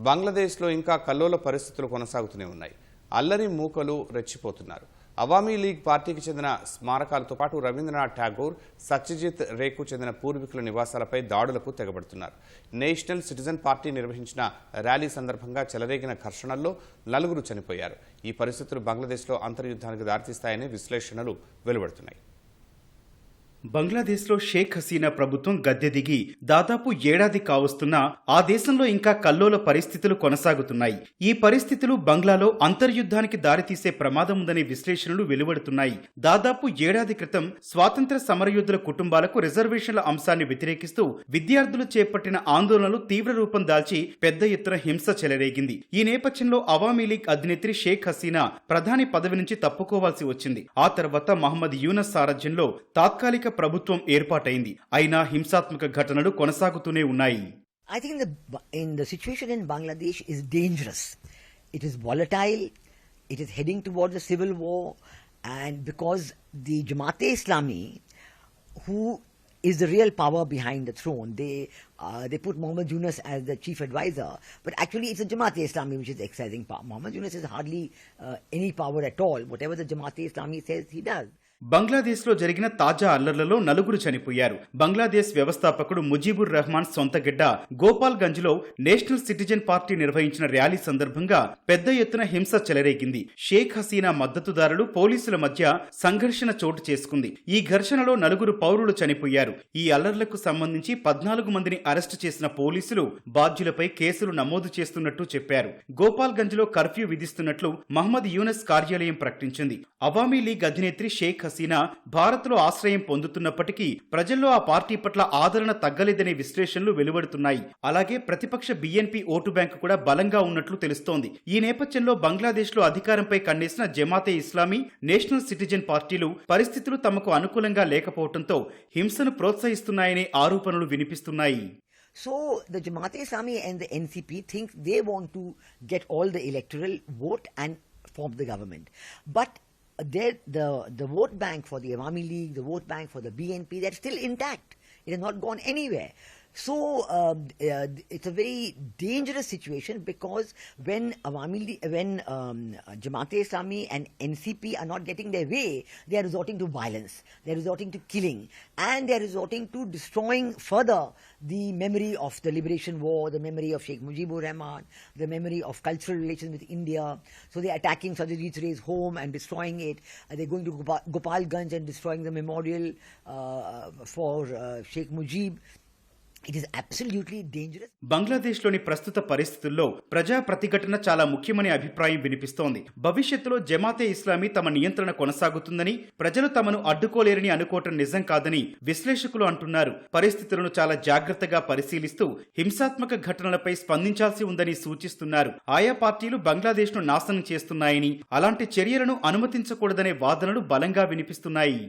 బంగ్లాదేశ్లో ఇంకా కల్లోల పరిస్థితులు కొనసాగుతూనే ఉన్నాయి. అల్లరి మూకలు రెచ్చిపోతున్నారు. అవామీ లీగ్ పార్టీకి చెందిన స్మారకాలతో పాటు రవీంద్రనాథ్ ఠాగూర్, సత్యజిత్ రేకు చెందిన పూర్వీకుల నివాసాలపై దాడులకు తెగబడుతున్నారు. నేషనల్ సిటిజన్ పార్టీ నిర్వహించిన ర్యాలీ సందర్భంగా చెలరేగిన ఘర్షణల్లో 4 చనిపోయారు. ఈ పరిస్థితులు బంగ్లాదేశ్లో అంతర్యుద్ధానికి దారితీస్తాయని విశ్లేషణలు వెలువడుతున్నాయి. బంగ్లాదేశ్లో షేక్ హసీనా ప్రభుత్వం గద్దె దిగి దాదాపు ఏడాది కావస్తున్నా ఆ దేశంలో ఇంకా కల్లోల పరిస్థితులు కొనసాగుతున్నాయి. ఈ పరిస్థితులు బంగ్లాలో అంతర్యుద్ధానికి దారితీసే ప్రమాదం ఉందనే విశ్లేషణలు వెలువడుతున్నాయి. దాదాపు ఏడాది క్రితం స్వాతంత్ర్య సమరయోధుల కుటుంబాలకు రిజర్వేషన్ల అంశాన్ని వ్యతిరేకిస్తూ విద్యార్థులు చేపట్టిన ఆందోళనలు తీవ్ర రూపం దాల్చి పెద్ద ఎత్తున హింస చెలరేగింది. ఈ నేపథ్యంలో అవామీ లీగ్ అధినేత్రి షేక్ హసీనా ప్రధాని పదవి నుంచి తప్పుకోవాల్సి వచ్చింది. ఆ తర్వాత మహమ్మద్ యూనస్ సారథ్యంలో తాత్కాలిక ప్రభుత్వం ఏర్పాటైంది. అయినా హింసాత్మక ఘటనలు కొనసాగుతూనే ఉన్నాయి. I think the situation in Bangladesh is dangerous. It is volatile. It is heading towards a civil war, and because the Jamaat-e-Islami, who is the real power behind the throne, they put Mohammad Yunus as the chief advisor, but actually it's the Jamaat-e-Islami which is exercising power. Mohammad Yunus has hardly any power at all. Whatever the Jamaat-e-Islami says, he does. బంగ్లాదేశ్లో జరిగిన తాజా అల్లర్లలో 4 చనిపోయారు. బంగ్లాదేశ్ వ్యవస్థాపకుడు ముజీబుర్ రెహమాన్ సొంత గడ్డ గోపాల్గంజ్లో national citizen party నిర్వహించిన rally సందర్భంగా పెద్ద ఎత్తున హింస చెలరేగింది. షేక్ హసీనా మద్దతుదారులు పోలీసుల మధ్య సంఘర్షణ చోటు చేసుకుంది. ఈ ఘర్షణలో 4 పౌరులు చనిపోయారు. ఈ అల్లర్లకు సంబంధించి 14 మందిని అరెస్టు చేసిన పోలీసులు బాధ్యులపై కేసులు నమోదు చేస్తున్నట్టు చెప్పారు. గోపాల్గంజ్లో కర్ఫ్యూ విధిస్తున్నట్లు మహమ్మద్ యూనస్ కార్యాలయం ప్రకటించింది. అవామీ లీగ్ అధినేత్రి షేక్ హసీనా భారత్లో ఆశ్రయం పొందుతున్నప్పటికీ ప్రజల్లో ఆ పార్టీ పట్ల ఆదరణ తగ్గలేదనే విశ్లేషణలు వెలువడుతున్నాయి. అలాగే ప్రతిపక్ష బీఎన్పీ ఓటు బ్యాంకు కూడా బలంగా ఉన్నట్లు తెలుస్తోంది. ఈ నేపథ్యంలో బంగ్లాదేశ్లో అధికారంపై కన్నేసిన జమాతే-ఇస్లామీ, నేషనల్ సిటిజన్ పార్టీలు పరిస్థితులు తమకు అనుకూలంగా లేకపోవడంతో హింసను ప్రోత్సహిస్తున్నాయనే ఆరోపణలు వినిపిస్తున్నాయి. So the Jamaat-e-Islami and the NCP think they want to get all the electoral vote and form the government. But the vote bank for the Awami League, the vote bank for the BNP, that's still intact. It has not gone anywhere. So it's a very dangerous situation, because when Jamaat-e-Islami and NCP are not getting their way, they are resorting to violence, they are resorting to killing, and they are resorting to destroying further the memory of the liberation war, the memory of Sheikh Mujibur Rahman, the memory of cultural relations with India. So they are attacking Satyajit Ray's home and destroying it. They are going to Gopalganj and destroying the memorial for Sheikh Mujib. It is absolutely dangerous. బంగ్లాదేశ్లోని ప్రస్తుత పరిస్థితుల్లో ప్రజా ప్రతిఘటన చాలా ముఖ్యమనే అభిప్రాయం వినిపిస్తోంది. భవిష్యత్తులో జమాతే-ఇస్లామీ తమ నియంత్రణ కొనసాగుతుందని, ప్రజలు తమను అడ్డుకోలేరని అనుకోవటం నిజం కాదని విశ్లేషకులు అంటున్నారు. పరిస్థితులను చాలా జాగ్రత్తగా పరిశీలిస్తూ హింసాత్మక ఘటనలపై స్పందించాల్సి ఉందని సూచిస్తున్నారు. ఆయా పార్టీలు బంగ్లాదేశ్ను నాశనం చేస్తున్నాయని, అలాంటి చర్యలను అనుమతించకూడదనే వాదనలు బలంగా వినిపిస్తున్నాయి.